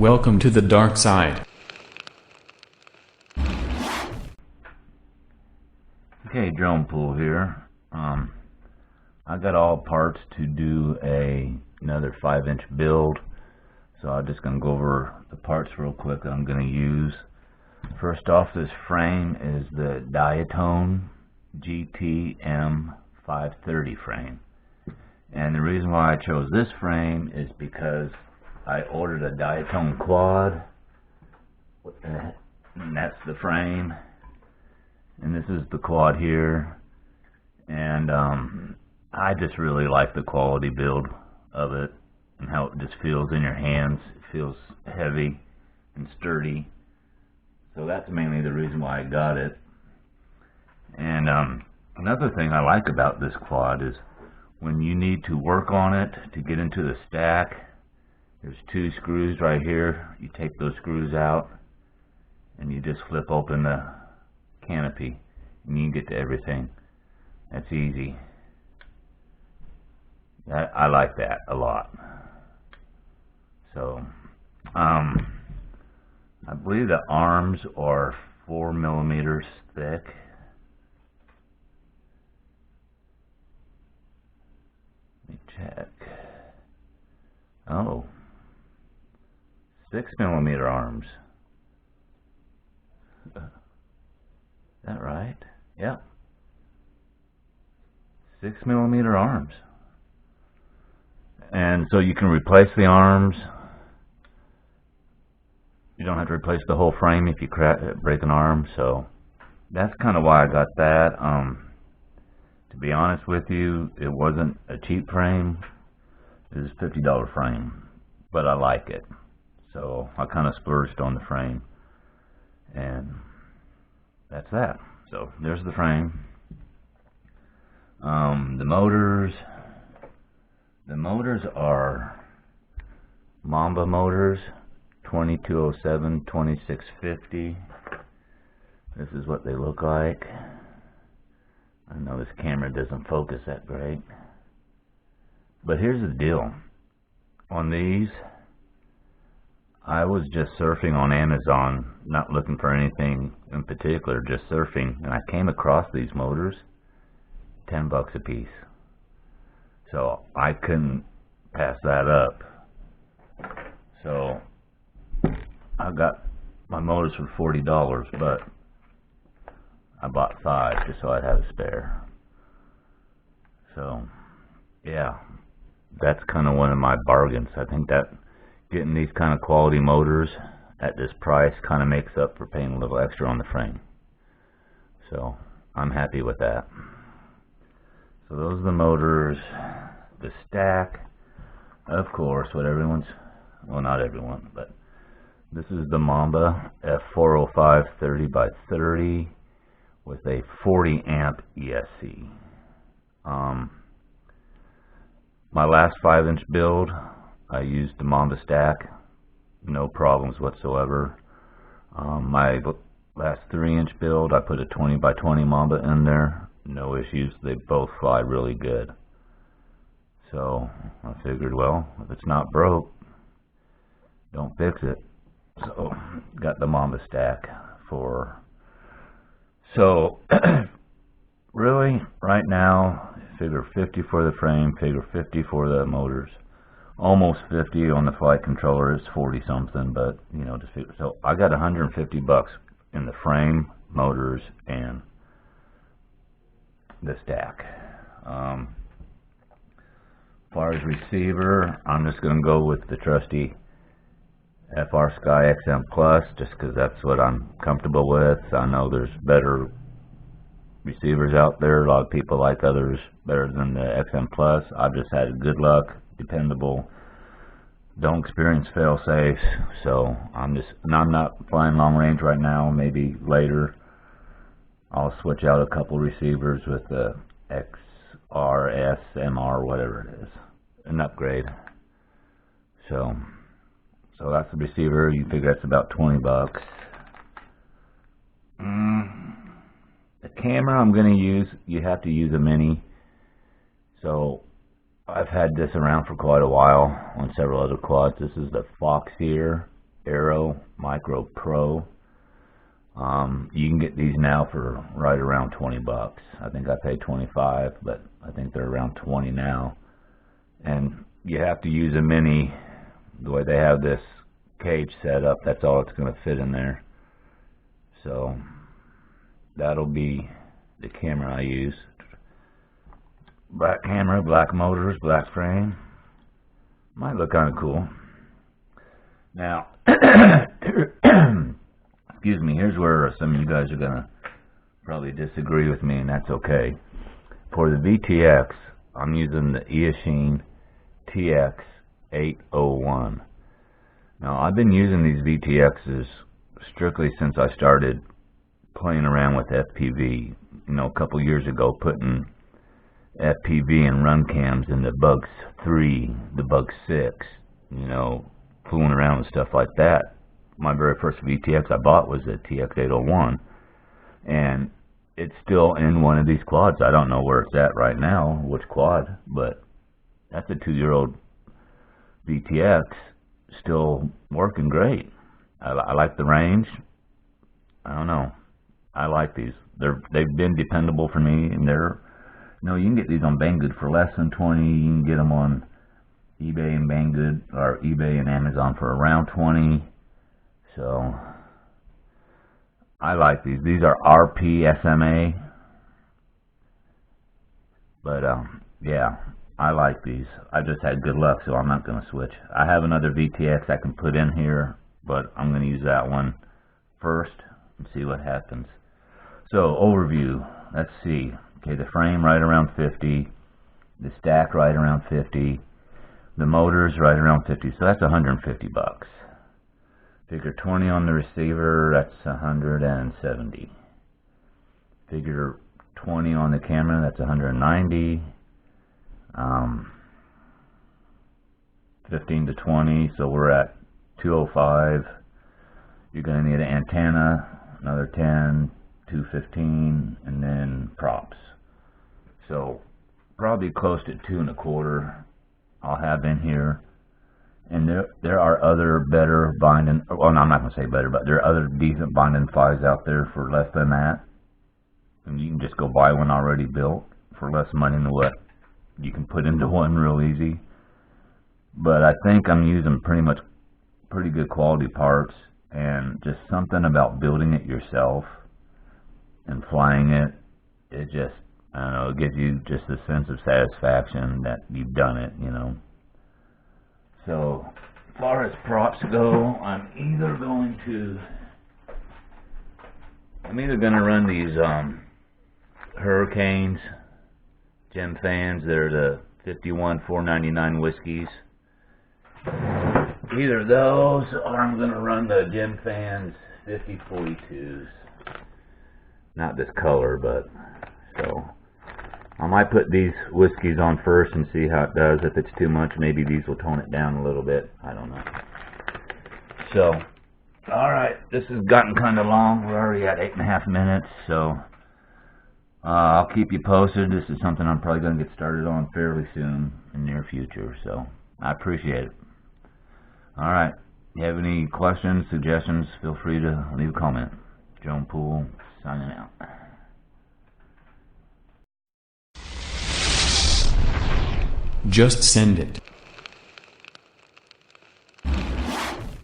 Welcome to the dark side. Okay, drone pool here. I got all parts to do another 5-inch build, so I'm just going to go over the parts real quick that I'm going to use. First off, this frame is the Diatone GTM 530 frame, and the reason why I chose this frame is because I ordered a Diatone quad, and that's the frame, and this is the quad here, and I just really like the quality build of it and how it just feels in your hands. It feels heavy and sturdy, so that's mainly the reason why I got it. And another thing I like about this quad is when you need to work on it to get into the stack, there's 2 screws right here. You take those screws out and you just flip open the canopy and you can get to everything. That's easy. I like that a lot. So I believe the arms are 4 millimeters thick. Let me check. Oh, 6 millimeter arms. Is that right? Yep. 6 millimeter arms. And so you can replace the arms. You don't have to replace the whole frame if you break an arm. So that's kind of why I got that. To be honest with you, it wasn't a cheap frame. It was a $50 frame, but I like it. So I kind of splurged on the frame, and that's that. So there's the frame. The motors are Mamba motors, 2207, 2650. This is what they look like. I know this camera doesn't focus that great, but here's the deal. On these, I was just surfing on Amazon, not looking for anything in particular, just surfing, and I came across these motors, $10 a piece. So I couldn't pass that up. So I got my motors for $40, but I bought 5 just so I'd have a spare. So yeah, that's kind of one of my bargains. I think that getting these kind of quality motors at this price kind of makes up for paying a little extra on the frame. So I'm happy with that. So those are the motors. The stack, of course, what everyone's, well, not everyone, but this is the Mamba F405 30 by 30 with a 40 amp ESC. My last 5-inch build, I used the Mamba stack, no problems whatsoever. My last 3-inch build, I put a 20 by 20 Mamba in there, no issues. They both fly really good. So I figured, well, if it's not broke, don't fix it. So got the Mamba stack for. So really, right now, figure 50 for the frame, figure 50 for the motors, almost 50 on the flight controller. It's 40 something, but you know, just figure. So I got $150 in the frame, motors, and the stack. As far as receiver, I'm just going to go with the trusty FR Sky XM Plus, just because that's what I'm comfortable with. I know there's better receivers out there. A lot of people like others better than the XM Plus. I've just had good luck, dependable, don't experience fail safes. So I'm not flying long range right now. Maybe later I'll switch out a couple receivers with the XRS, MR, whatever it is, an upgrade. So that's the receiver. You figure that's about $20. The camera I'm going to use, you have to use a mini. So I've had this around for quite a while on several other quads. This is the Fox here Aero Micro Pro. You can get these now for right around 20 bucks. I think I paid 25, but I think they're around 20 now. And you have to use a mini. The way they have this cage set up, that's all it's going to fit in there. So that'll be the camera I use. Black camera, black motors, black frame. Might look kind of cool. Now, excuse me, here's where some of you guys are going to probably disagree with me, and that's okay. For the VTX, I'm using the Eachine TX801. Now, I've been using these VTXs strictly since I started playing around with FPV. You know, a couple years ago, putting FPV and run cams in the Bug 3, the Bug 6, you know, fooling around with stuff like that. My very first VTX I bought was the TX801, and it's still in one of these quads. I don't know where it's at right now, which quad, but that's a 2-year-old VTX, still working great. I like the range. I don't know. I like these. They've been dependable for me, and they're, you know, you can get these on Banggood for less than 20. You can get them on eBay and Banggood, or eBay and Amazon for around 20. So I like these. These are RP SMA, but yeah, I like these. I just had good luck, so I'm not going to switch. I have another VTX I can put in here, but I'm going to use that one first and see what happens. So overview. Let's see. Okay, the frame right around 50, the stack right around 50, the motors right around 50. So that's 150 bucks. Figure 20 on the receiver, that's 170. Figure 20 on the camera, that's 190. 15 to 20, so we're at 205. You're going to need an antenna, another 10, 215, and then props. So probably close to 2.25 I'll have in here. And there are other better binding, well, no, I'm not going to say better, but there are other decent binding fives out there for less than that. And you can just go buy one already built for less money than what you can put into one real easy. But I think I'm using pretty good quality parts, and just something about building it yourself and flying it, it just, I don't know, it gives you just a sense of satisfaction that you've done it, you know. So, as far as props go, I'm either going to run these Hurricanes gem fans. They're the 51-499 whiskeys. Either those, or I'm going to run the gem fans 5042s. Not this color, but so I might put these whiskeys on first and see how it does. If it's too much, maybe these will tone it down a little bit. I don't know. So, alright, this has gotten kind of long. We're already at 8.5 minutes, so I'll keep you posted. This is something I'm probably going to get started on fairly soon in the near future, so I appreciate it. Alright, if you have any questions, suggestions, feel free to leave a comment. Joan Poole, signing out. Just send it.